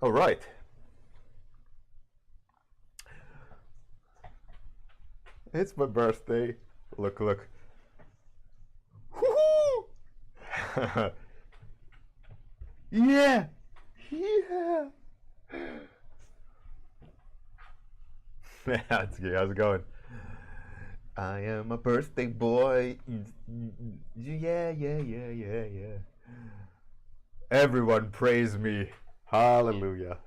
All right. It's my birthday. Look, look. Woohoo! Yeah! Yeah! That's good. How's it going? I am a birthday boy. Yeah, yeah, yeah, yeah, yeah. Everyone praise me. Hallelujah.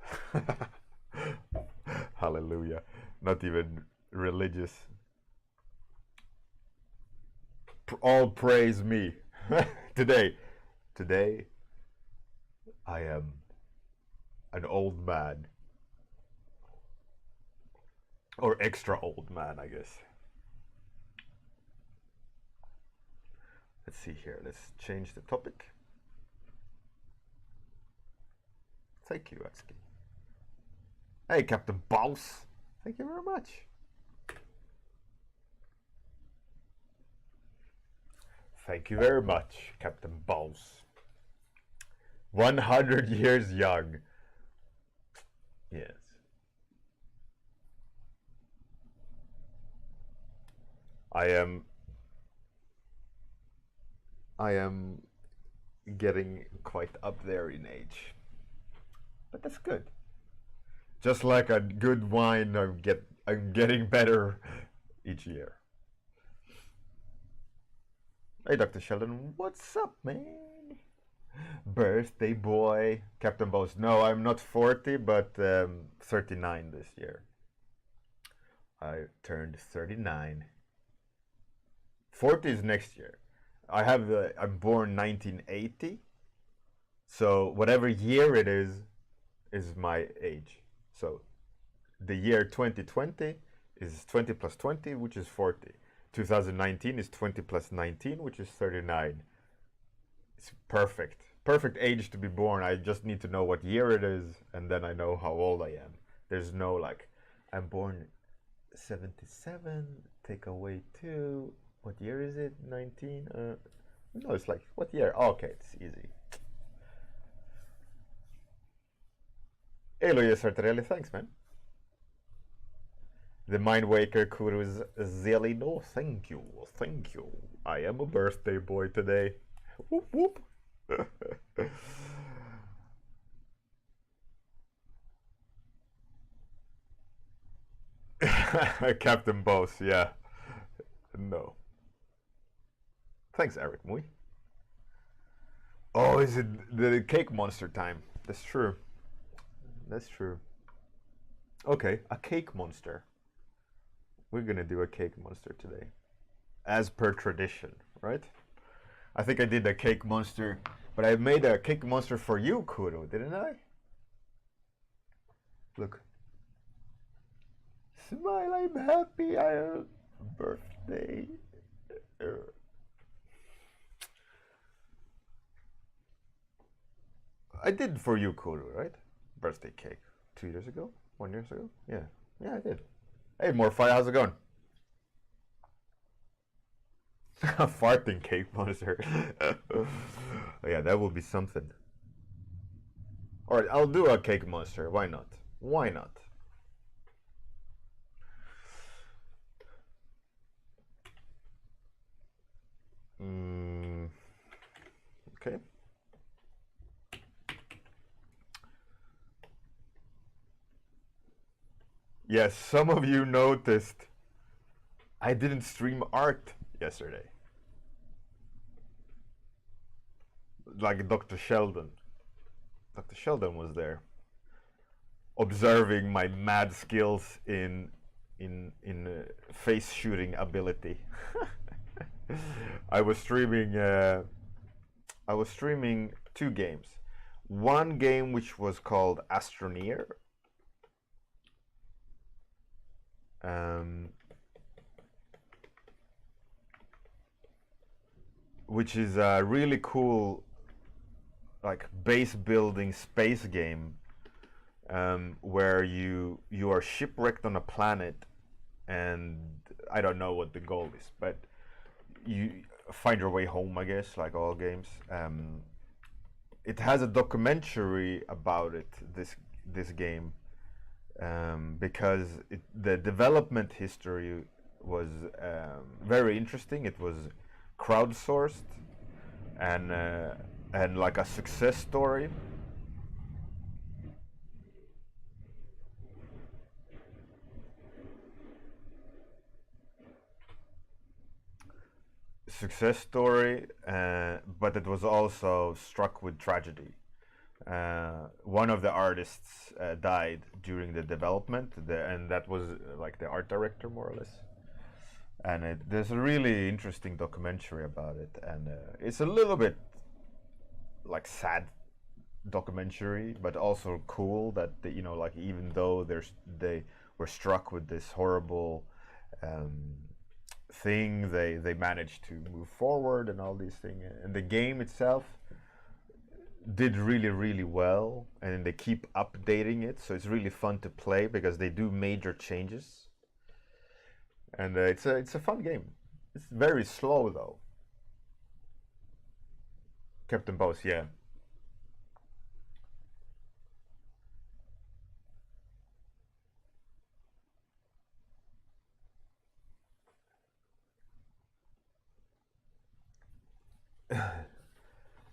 Hallelujah. Not even religious. All praise me. Today. Today, I am an old man. Or extra old man, I guess. Let's see here. Let's change the topic. Thank you, Aski. Hey, Captain Boss. Thank you very much. Thank you very much, Captain Boss. 100 years young. Yes. I am getting quite up there in age. But that's good. Just like a good wine, I'm getting better each year. Hey, Dr. Sheldon, what's up, man? Birthday boy, Captain Boss. No, I'm not 40, but 39 this year. I turned 39. 40 is next year. I'm born 1980, so whatever year it is my age. So the year 2020 is 20 plus 20, which is 40. 2019 is 20 plus 19, which is 39. It's perfect. Perfect age to be born. I just need to know what year it is, and then I know how old I am. There's no like, I'm born 77, take away 2. What year is it? 19? No, it's like, what year? Oh, okay, it's easy. Eloy Sartarelli, thanks, man. The Mind Waker Kuruz Zelino, thank you, thank you. I am a birthday boy today. Whoop whoop. Captain Boss, yeah. No. Thanks, Eric Mui. Oh, is it the cake monster time? That's true. That's true. Okay, a cake monster. We're gonna do a cake monster today. As per tradition, right? I think I did a cake monster, but I made a cake monster for you, Kuro, didn't I? Look. Smile, I'm happy, I have a birthday. I did for you, Kuro, right? Birthday cake. 2 years ago? 1 year ago? Yeah. Yeah, I did. Hey, Morphi, how's it going? A farting cake monster. Oh, yeah, that will be something. Alright, I'll do a cake monster. Why not? Why not? Okay. Yes, some of you noticed I didn't stream art yesterday. Like Dr. Sheldon. Dr. Sheldon was there, observing my mad skills in face shooting ability. I was streaming 2 games. One game which was called Astroneer. Which is a really cool like base building space game where you are shipwrecked on a planet, and I don't know what the goal is, but you find your way home, I guess, like all games. It has a documentary about it. this game because the development history was very interesting. It was crowdsourced and like a success story. Success story, but it was also struck with tragedy. One of the artists died during the development, and that was like the art director, more or less. And there's a really interesting documentary about it, and it's a little bit like sad documentary, but also cool that like even though they were struck with this horrible thing, they managed to move forward and all these things. And the game itself did really well, and they keep updating it, so it's really fun to play because they do major changes. And it's a fun game. It's very slow though. Captain Boss, yeah.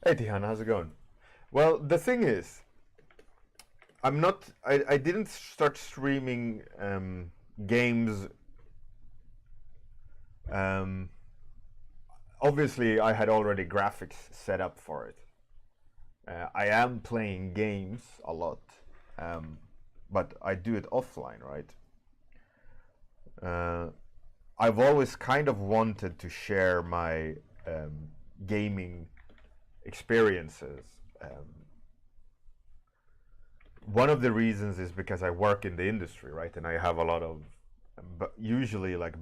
Hey Tihan, how's it going? Well, the thing is, I didn't start streaming games. Obviously, I had already graphics set up for it. I am playing games a lot, but I do it offline, right? I've always kind of wanted to share my gaming experiences. One of the reasons is because I work in the industry, right? And I have a lot of, but usually like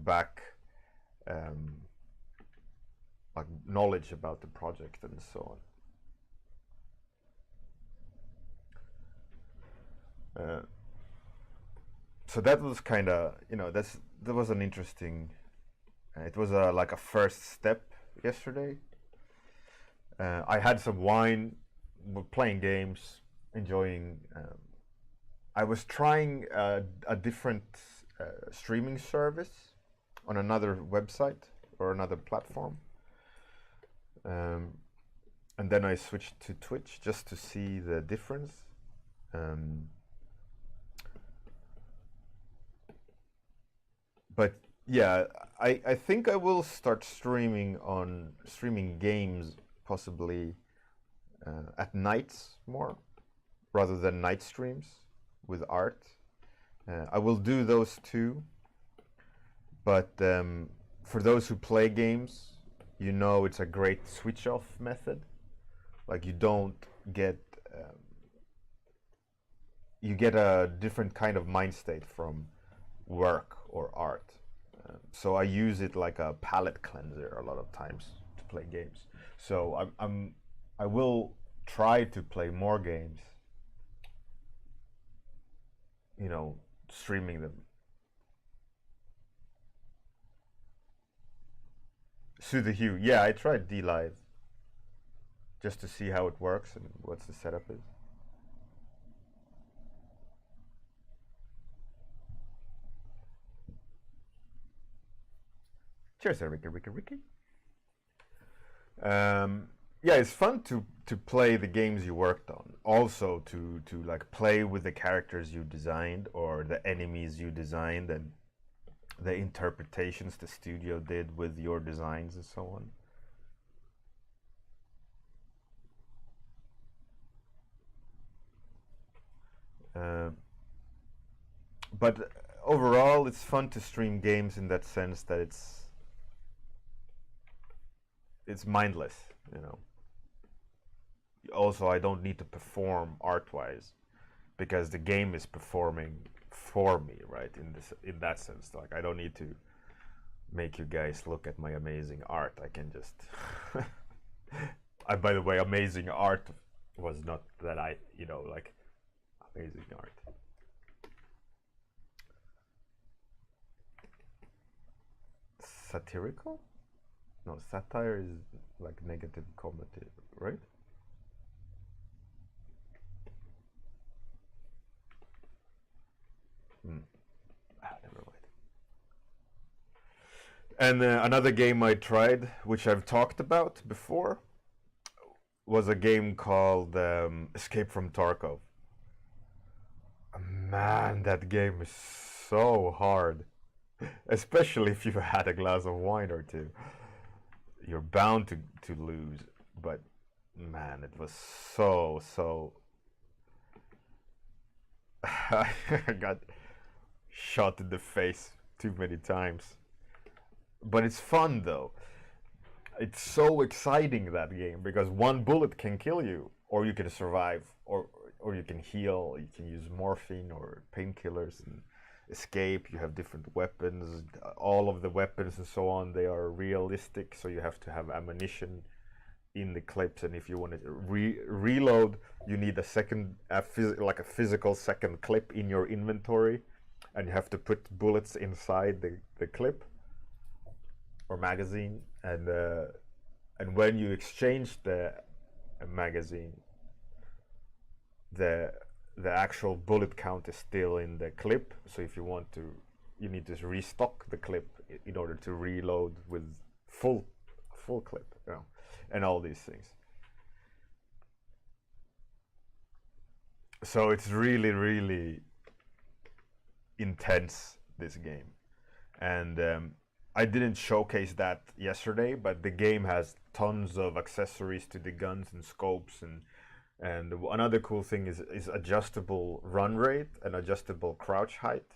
like knowledge about the project and so on. So that was kind of, that was an interesting. It was like a first step yesterday. I had some wine, playing games, enjoying. I was trying a different streaming service on another website or another platform. And then I switched to Twitch just to see the difference. But yeah, I think I will start streaming games possibly at nights more, rather than night streams with art. I will do those too, but for those who play games, it's a great switch off method. Like you don't get, you get a different kind of mind state from work or art. So I use it like a palate cleanser a lot of times to play games. So I will try to play more games, streaming them. Sue the Hue, yeah, I tried D Live just to see how it works and what the setup is. Cheers, Ricky. Yeah, it's fun to play the games you worked on. Also to like play with the characters you designed or the enemies you designed and the interpretations the studio did with your designs and so on. But overall, it's fun to stream games in that sense that it's mindless, Also, I don't need to perform art-wise because the game is performing for me, right? In that sense, like I don't need to make you guys look at my amazing art. I can just. By the way, amazing art was not that like amazing art. Satirical? No, satire is like negative comedy, right? Never mind. And another game I tried, which I've talked about before, was a game called Escape from Tarkov. Man, that game is so hard. Especially if you've had a glass of wine or two. You're bound to lose. But man, it was so I got shot in the face too many times. But it's fun though. It's so exciting, that game, because one bullet can kill you, or you can survive, or you can heal. You can use morphine or painkillers and escape. You have different weapons. All of the weapons and so on, they are realistic, so you have to have ammunition in the clips. And if you want to reload, you need a second, like a physical second clip in your inventory, and you have to put bullets inside the clip or magazine, and when you exchange the magazine, the actual bullet count is still in the clip. So if you want to, you need to restock the clip in order to reload with full clip, you know, and all these things. So it's really intense, this game. And I didn't showcase that yesterday, but the game has tons of accessories to the guns and scopes, and another cool thing is adjustable run rate and adjustable crouch height,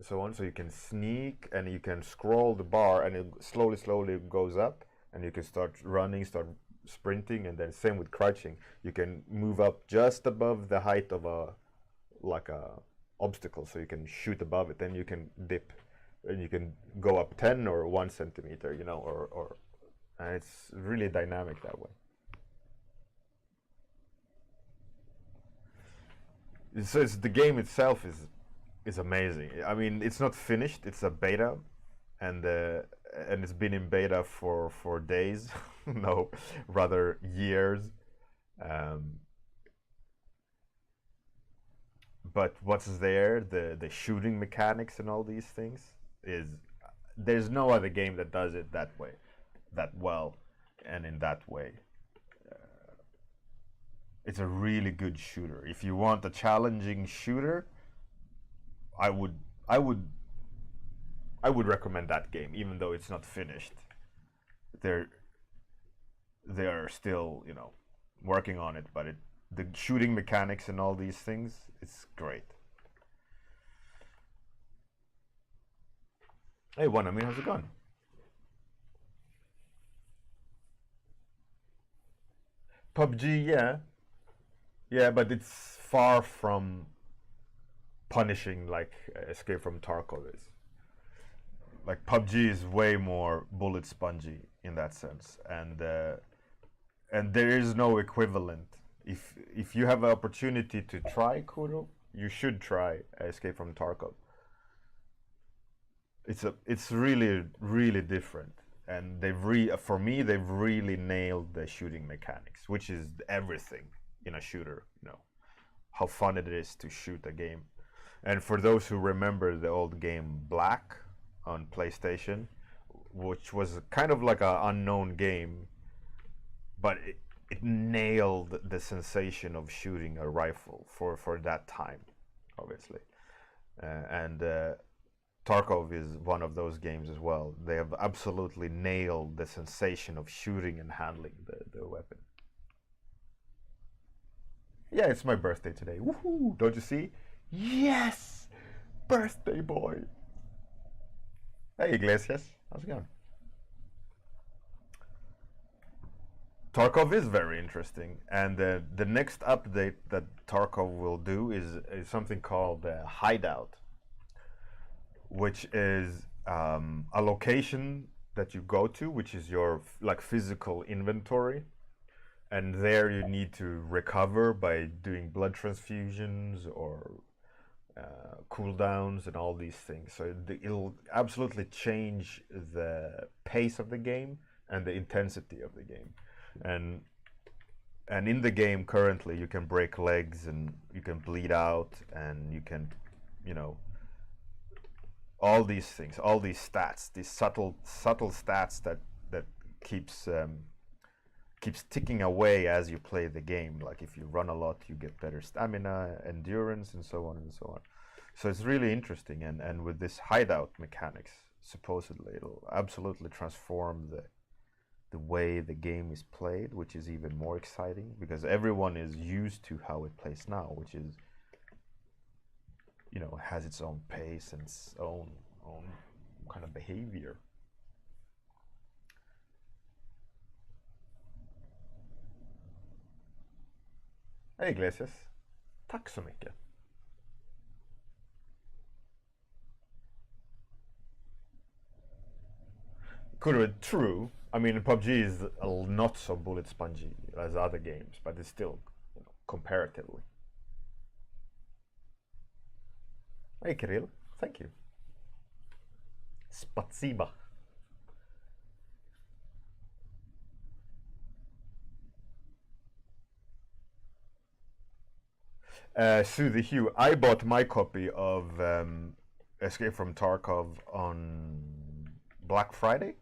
so on. So you can sneak and you can scroll the bar, and it slowly goes up, and you can start running, start sprinting, and then same with crouching. You can move up just above the height of a obstacle, so you can shoot above it, then you can dip. And you can go up 10 or 1 centimeter, you know, or and it's really dynamic that way. So the game itself is amazing. I mean, it's not finished; it's a beta, and it's been in beta for days, no, rather years. But what's there, the shooting mechanics and all these things, there's no other game that does it that way, that well, and in that way. It's a really good shooter. If you want a challenging shooter, I would recommend that game, even though it's not finished. They are still, you know, working on it, but the shooting mechanics and all these things, it's great. Hey, Warmup, how's it going? PUBG, yeah, but it's far from punishing like Escape from Tarkov is. Like PUBG is way more bullet spongy in that sense, and there is no equivalent. If you have an opportunity to try Kuro, you should try Escape from Tarkov. It's really different, and for me they've really nailed the shooting mechanics, which is everything in a shooter. You know how fun it is to shoot a game. And for those who remember the old game Black on PlayStation, which was kind of like an unknown game, but it nailed the sensation of shooting a rifle for that time, obviously. And Tarkov is one of those games as well. They have absolutely nailed the sensation of shooting and handling the weapon. Yeah, it's my birthday today. Woohoo! Don't you see? Yes! Birthday boy! Hey, Iglesias. How's it going? Tarkov is very interesting, and the next update that Tarkov will do is something called Hideout, which is a location that you go to, which is your like physical inventory, and there you need to recover by doing blood transfusions or cooldowns and all these things. So it'll absolutely change the pace of the game and the intensity of the game. And in the game currently you can break legs and you can bleed out and you can you know, all these things, all these stats, these subtle stats that keeps keeps ticking away as you play the game. Like if you run a lot, you get better stamina, endurance, and so on and so on. So it's really interesting, and with this hideout mechanics, supposedly it'll absolutely transform the way the game is played, which is even more exciting because everyone is used to how it plays now, which is, you know, has its own pace and its own kind of behavior. Hej Iglesias, tack så mycket. Could have been true. I mean, PUBG is not so bullet spongy as other games, but it's still, you know, comparatively. Hey Kirill, thank you. Spatsiba. Sue the Hue, I bought my copy of Escape from Tarkov on Black Friday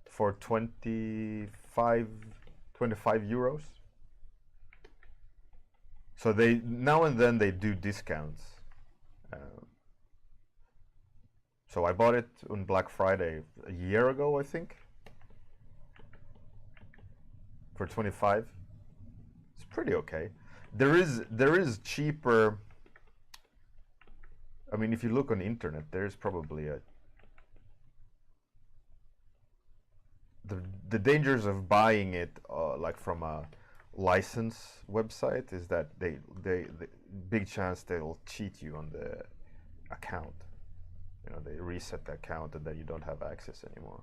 for 25 euros. So they now and then they do discounts. So I bought it on Black Friday a year ago, I think, for 25. It's pretty okay. There is cheaper. I mean, if you look on the internet, there's probably the dangers of buying it like from a license website is that they big chance they'll cheat you on the account. You know, they reset the account and then you don't have access anymore.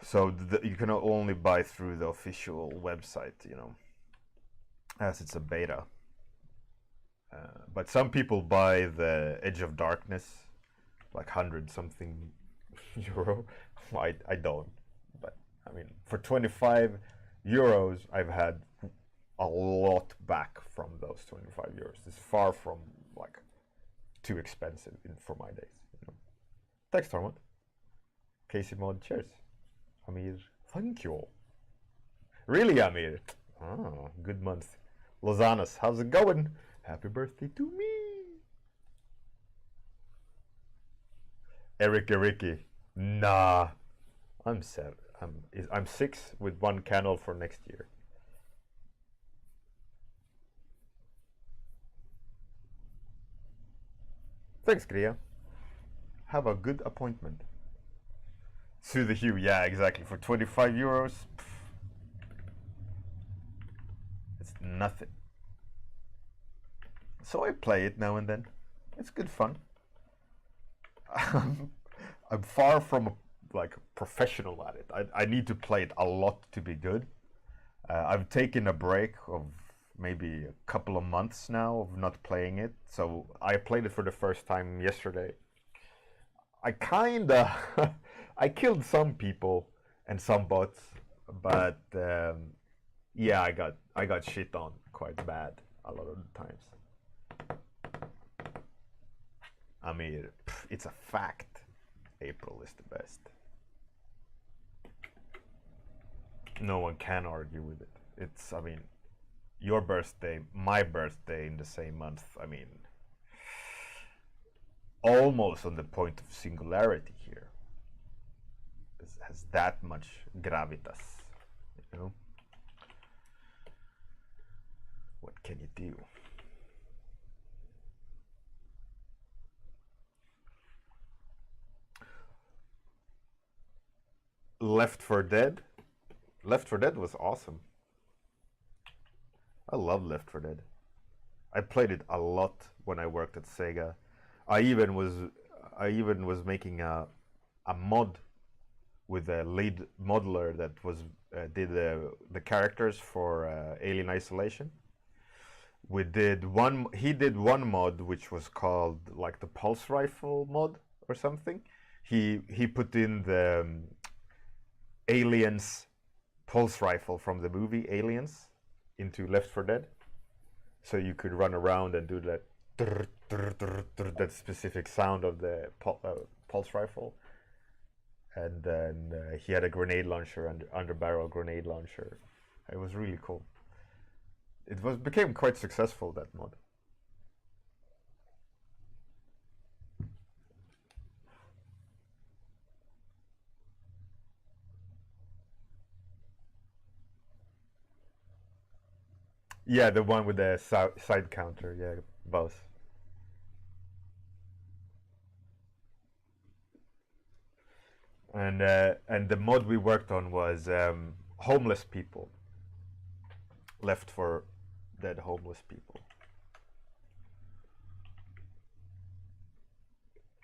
So you can only buy through the official website, you know, as it's a beta. But some people buy the Edge of Darkness, like 100 something euro. I don't, but I mean, for 25 euros, I've had a lot back from those 25 euros. It's far from like too expensive for my days. You know? Thanks, Tormund. Casey Mod, cheers. Amir, thank you. Really, Amir? Oh, good month. Lozanas, how's it going? Happy birthday to me. Ericky. Nah, I'm 7. I'm 6 with 1 candle for next year. Thanks, Gria. Have a good appointment. Sue the Hue, yeah, exactly. For 25 euros, it's nothing. So I play it now and then. It's good fun. I'm far from like professional at it. I need to play it a lot to be good. I've taken a break of maybe a couple of months now of not playing it. So I played it for the first time yesterday. I kinda I killed some people and some bots, but yeah, I got shit on quite bad a lot of the times. I mean, it's a fact. April is the best. No one can argue with it. It's, I mean, your birthday, my birthday in the same month. I mean, almost on the point of singularity here. It has that much gravitas, you know? What can you do? Left 4 Dead. Left 4 Dead was awesome. I love Left 4 Dead. I played it a lot when I worked at Sega. I even was making a mod with a lead modeler that was did the characters for Alien Isolation. He did one mod which was called like the pulse rifle mod or something. He put in the Aliens pulse rifle from the movie Aliens into Left 4 Dead, so you could run around and do that that specific sound of the pulse rifle. And then he had a grenade launcher and under barrel grenade launcher. It was really cool. It became quite successful, that mod. Yeah, the one with the side counter. Yeah, both. And the mod we worked on was homeless people, left for dead homeless people.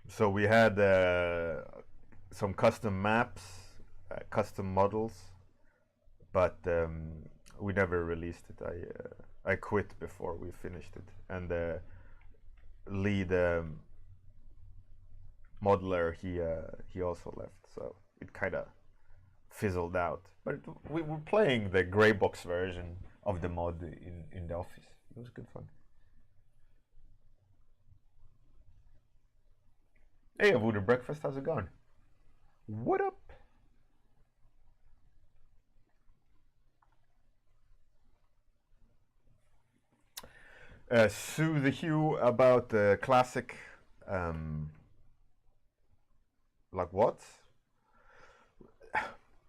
So we had some custom maps, custom models, but we never released it. I quit before we finished it, and the lead modeler he also left, so it kind of fizzled out. But we were playing the gray box version of the mod in the office. It was good fun. Hey, Voodoo Breakfast, how's it going? What up? Sue the Hue about the classic. Like what?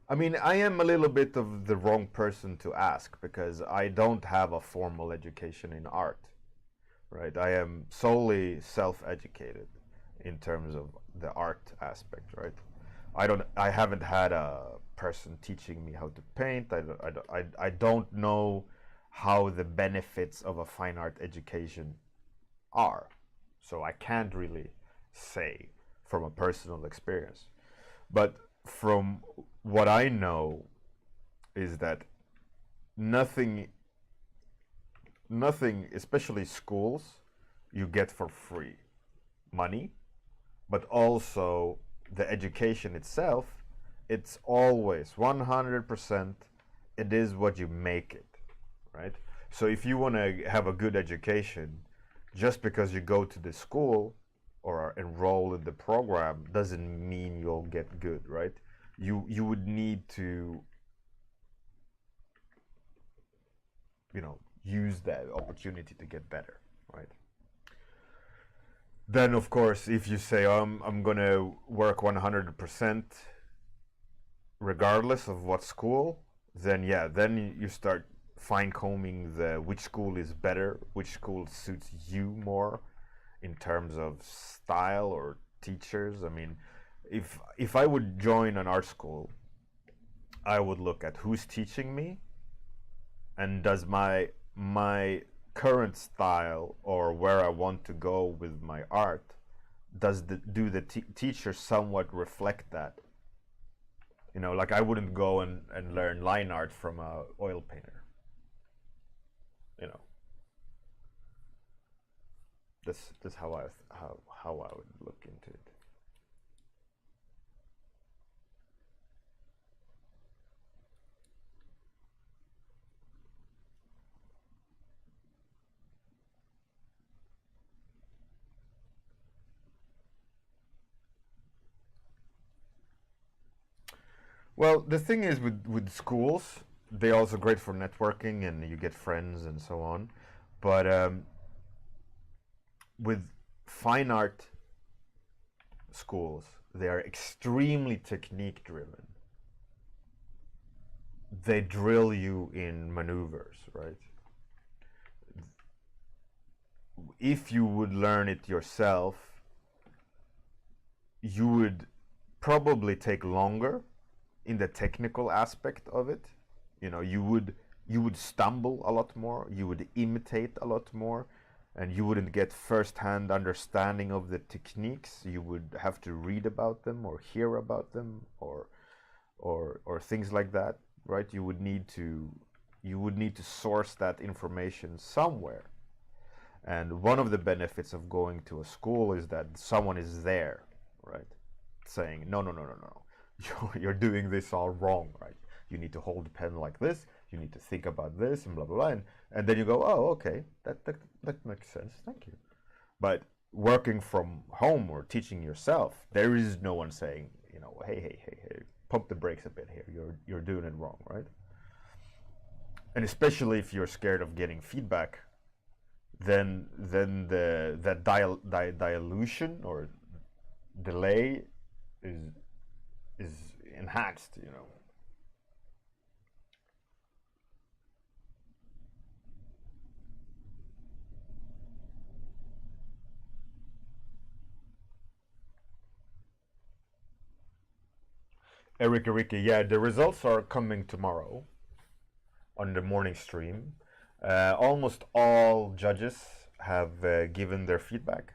I mean, I am a little bit of the wrong person to ask because I don't have a formal education in art, right? I am solely self-educated in terms of the art aspect, right? I haven't had a person teaching me how to paint. I don't know how the benefits of a fine art education are. So I can't really say from a personal experience. But from what I know is that nothing, especially schools, you get for free. Money, but also the education itself, it's always 100%, it is what you make it, right? So if you want to have a good education, just because you go to the school or enroll in the program doesn't mean you'll get good, right? You would need to, use that opportunity to get better, right? Then of course, if you say I'm gonna work 100% regardless of what school, then yeah, then you start fine combing which school is better, which school suits you more in terms of style or teachers. I mean, if I would join an art school, I would look at who's teaching me, and does my current style or where I want to go with my art, do the teacher somewhat reflect that? Like I wouldn't go and learn line art from a oil painter. That's how I would look into it. Well, the thing is with schools, they're also great for networking and you get friends and so on. But with fine art schools, they are extremely technique driven. They drill you in maneuvers, right? If you would learn it yourself, you would probably take longer in the technical aspect of it. You would stumble a lot more, you would imitate a lot more, and you wouldn't get first-hand understanding of the techniques. You would have to read about them or hear about them or things like that, right? You would need to source that information somewhere. And one of the benefits of going to a school is that someone is there, right? Saying, no, you're doing this all wrong, right? You need to hold the pen like this, you need to think about this, and blah, blah, blah. And then you go, oh, okay, that makes sense, thank you. But working from home or teaching yourself, there is no one saying, you know, hey, pump the brakes a bit here. You're doing it wrong, right? And especially if you're scared of getting feedback, then that dilution or delay is enhanced, you know. Ricky, yeah, the results are coming tomorrow on the morning stream. Almost all judges have given their feedback.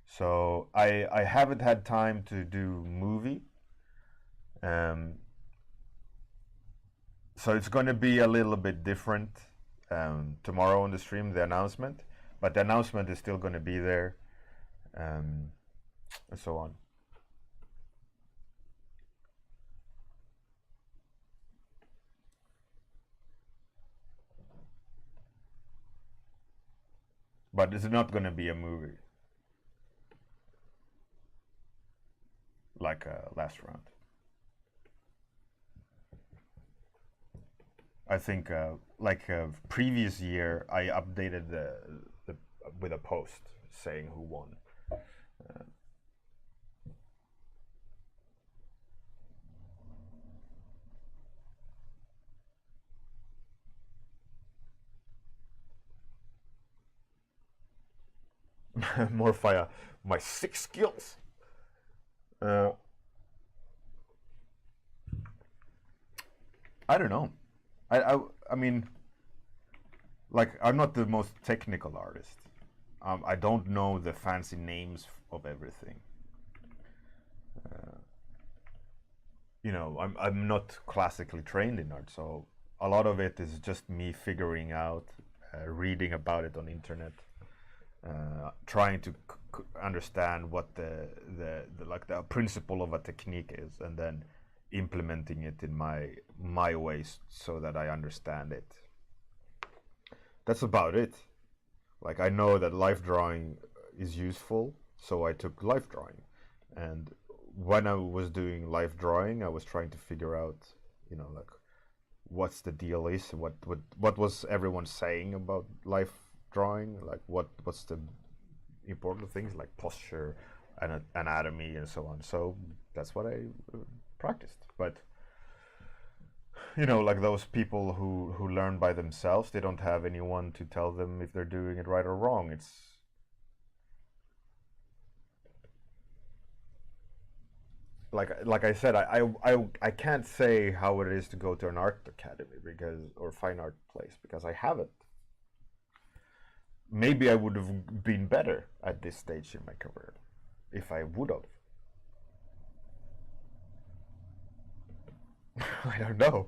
So I haven't had time to do movie. So it's going to be a little bit different tomorrow on the stream, the announcement. But the announcement is still going to be there, and so on. But it's not going to be a movie like last round. I think like previous year, I updated the with a post saying who won. More fire. My 6 skills. I don't know. I mean, like, I'm not the most technical artist. I don't know the fancy names of everything. You know, I'm not classically trained in art, so a lot of it is just me figuring out, reading about it on internet, trying to understand what the like the principle of a technique is, and then implementing it in my ways so that I understand it. That's about it. Like, I know that life drawing is useful, so I took life drawing. And when I was doing life drawing, I was trying to figure out, you know, like, what's the deal is, what was everyone saying about life drawing, like what's the important things like posture and anatomy and so on. So that's what I practiced. But you know, like those people who learn by themselves, they don't have anyone to tell them if they're doing it right or wrong. It's like I said, I can't say how it is to go to an art academy because or fine art place because I haven't. Maybe I would have been better at this stage in my career if I would have. I don't know.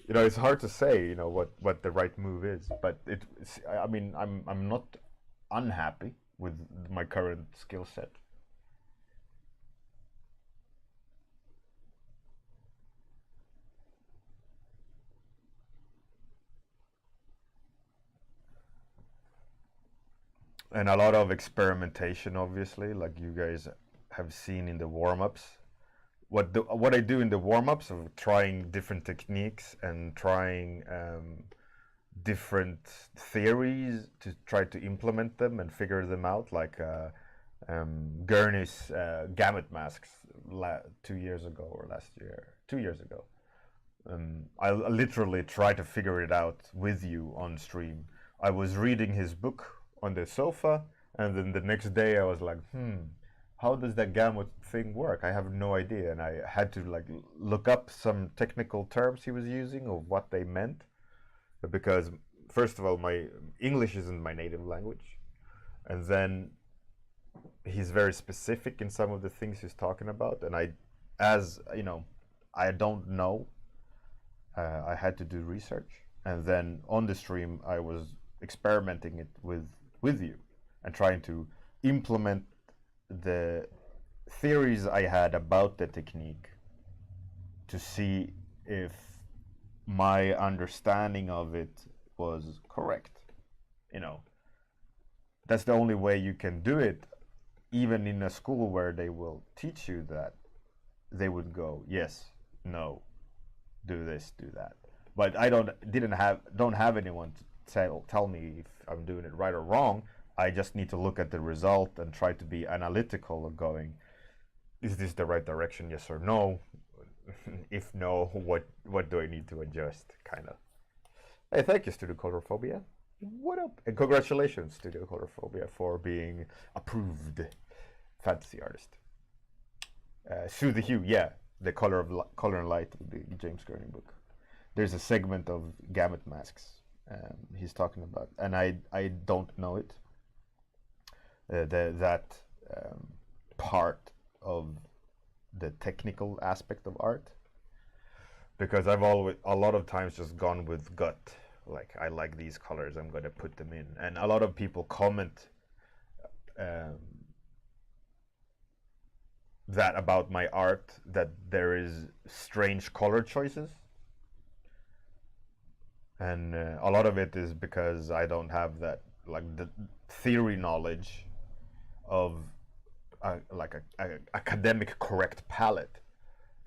You know, it's hard to say. You know what the right move is, but it's. I mean, I'm not unhappy with my current skill set. And a lot of experimentation, obviously, like you guys have seen in the warm-ups. What I do in the warm-ups of trying different techniques and trying different theories to try to implement them and figure them out, like Gurney's gamut masks 2 years ago or last year, 2 years ago. I literally tried to figure it out with you on stream. I was reading his book on the sofa, and then the next day I was like, how does that gamut thing work? I have no idea, and I had to like look up some technical terms he was using of what they meant, because first of all, my English isn't my native language, and then he's very specific in some of the things he's talking about, and as you know, I don't know. I had to do research, and then on the stream, I was experimenting it with you and trying to implement the theories I had about the technique to see if my understanding of it was correct. You know, that's the only way you can do it. Even in a school where they will teach you that, they would go, yes, no, do this, do that. But I don't have anyone to tell me if I'm doing it right or wrong. I just need to look at the result and try to be analytical of going, is this the right direction, yes or no? If no, what do I need to adjust, kind of. Hey, thank you, Studio Colorophobia. What up? And congratulations, Studio Colorophobia, for being approved fantasy artist. Sue the Hue, yeah, the Color and Light, the James Gurney book. There's a segment of gamut masks he's talking about, and I don't know it. That part of the technical aspect of art, because I've always a lot of times just gone with gut, like I like these colors, I'm going to put them in, and a lot of people comment that about my art, that there is strange color choices, and a lot of it is because I don't have that, like, the theory knowledge of like a academic correct palette.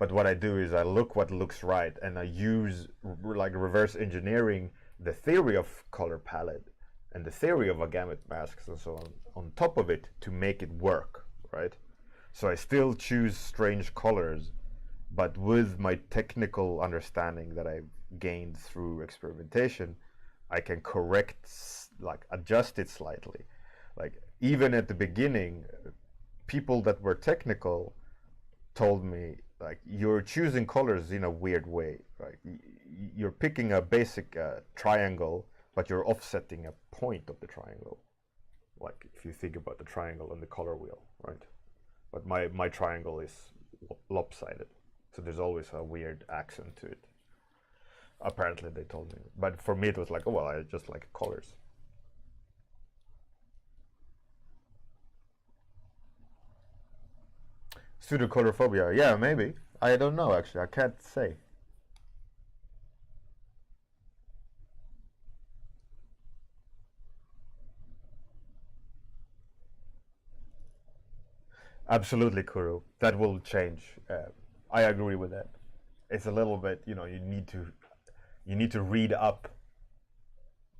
But what I do is I look what looks right, and I use like reverse engineering the theory of color palette and the theory of a gamut masks and so on top of it to make it work, right? So I still choose strange colors, but with my technical understanding that I've gained through experimentation, I can correct, like adjust it slightly. Like even at the beginning, people that were technical told me, like, you're choosing colors in a weird way, right? You're picking a basic triangle, but you're offsetting a point of the triangle. Like if you think about the triangle and the color wheel, right? But my triangle is lopsided, so there's always a weird accent to it. Apparently they told me, but for me it was like, oh well, I just like colors. Pseudocolophobia, yeah, maybe. I don't know, actually. I can't say. Absolutely, Kuro. That will change. I agree with that. It's a little bit, you need to read up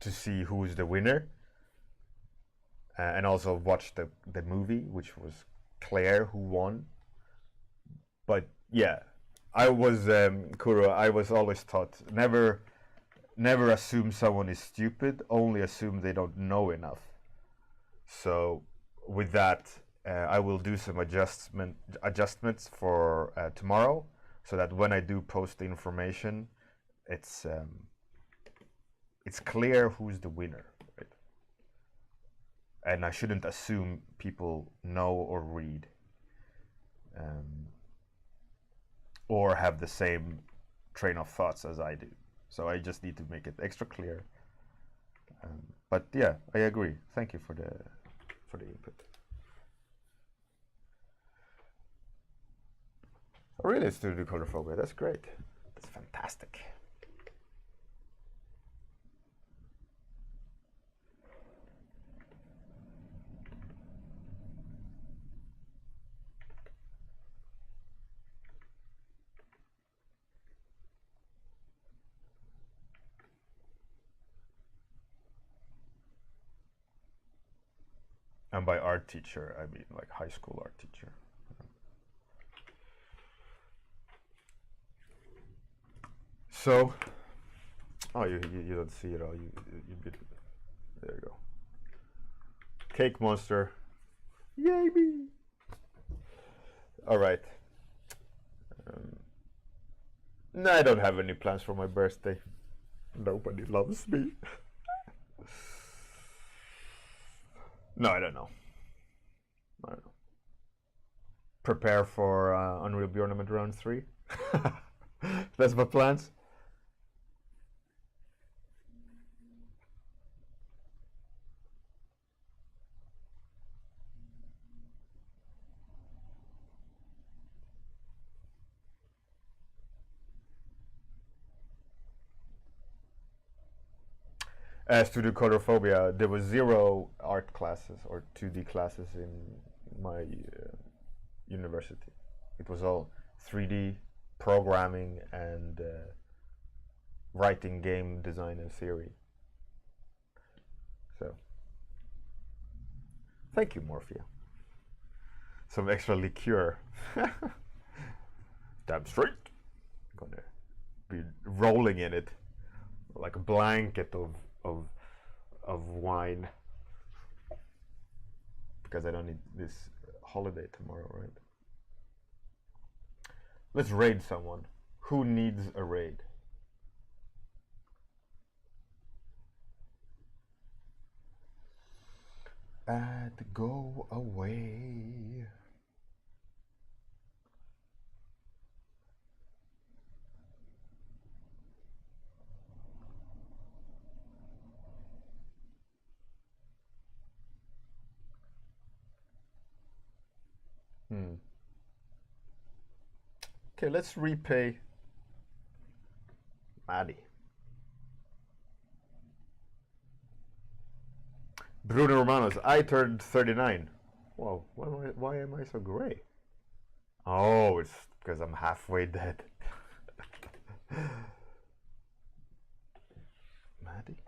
to see who is the winner, and also watch the movie, which was Claire who won. But yeah, I was Kuro. I was always taught never assume someone is stupid. Only assume they don't know enough. So with that, I will do some adjustments for tomorrow, so that when I do post the information, it's clear who's the winner, right? And I shouldn't assume people know or read. Or have the same train of thoughts as I do. So I just need to make it extra clear. But yeah, I agree. Thank you for the input. Oh, really, it's to do colorophobia. That's great. That's fantastic. And by art teacher, I mean like high school art teacher. So, oh, you don't see it all. You there you go. Cake monster. Yay me! All right. No, I don't have any plans for my birthday. Nobody loves me. No, I don't know. I don't know. Prepare for Unreal Bjorn round 3. That's my plans. As to the codophobia, there was 0 art classes or 2D classes in my university. It was all 3D programming and writing game design and theory. So, thank you, Morphia. Some extra liqueur. Damn straight. Gonna be rolling in it like a blanket of wine, because I don't need this holiday tomorrow, right? Let's raid someone. Who needs a raid? And go away. Okay, let's repay Maddie. Bruno Romanos, I turned 39. Whoa, why am I so gray? Oh, it's because I'm halfway dead. Maddie?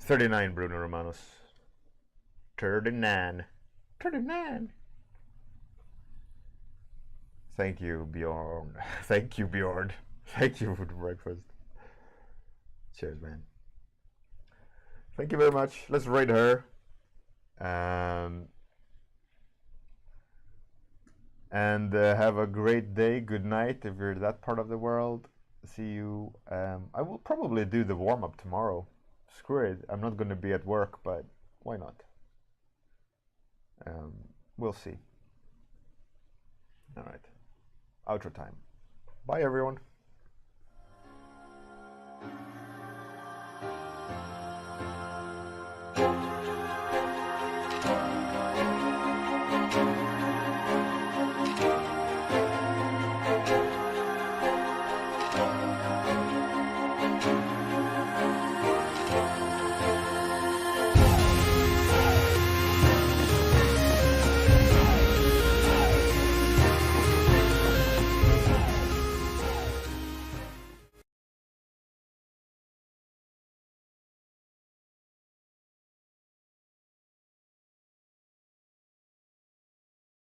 39, Bruno Romanos. 39. 39. Thank you, Bjorn. Thank you, Bjorn. Thank you for the breakfast. Cheers, man. Thank you very much. Let's raid her. And have a great day. Good night if you're that part of the world. See you. I will probably do the warm-up tomorrow. Screw it. I'm not going to be at work, but why not? We'll see. All right. Outro time. Bye, everyone.